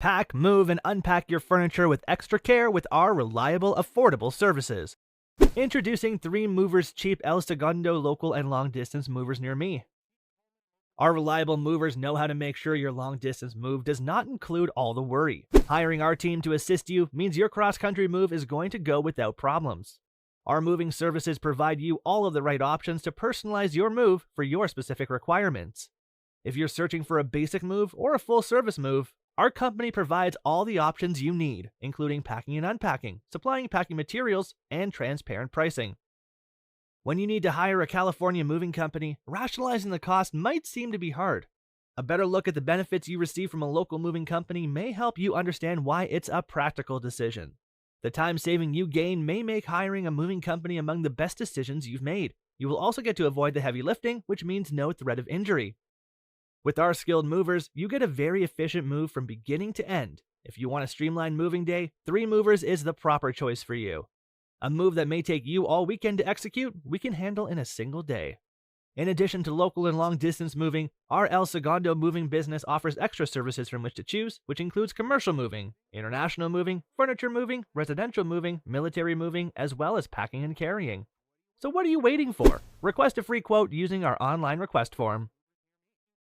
Pack, move, and unpack your furniture with extra care with our reliable, affordable services. Introducing 3 Movers Cheap El Segundo local and long distance movers near me. Our reliable movers know how to make sure your long distance move does not include all the worry. Hiring our team to assist you means your cross-country move is going to go without problems. Our moving services provide you all of the right options to personalize your move for your specific requirements. If you're searching for a basic move or a full-service move, our company provides all the options you need, including packing and unpacking, supplying packing materials, and transparent pricing. When you need to hire a California moving company, rationalizing the cost might seem to be hard. A better look at the benefits you receive from a local moving company may help you understand why it's a practical decision. The time saving you gain may make hiring a moving company among the best decisions you've made. You will also get to avoid the heavy lifting, which means no threat of injury. With our skilled movers, you get a very efficient move from beginning to end. If you want a streamlined moving day, 3 Movers is the proper choice for you. A move that may take you all weekend to execute, we can handle in a single day. In addition to local and long distance moving, our El Segundo moving business offers extra services from which to choose, which includes commercial moving, international moving, furniture moving, residential moving, military moving, as well as packing and carrying. So what are you waiting for? Request a free quote using our online request form.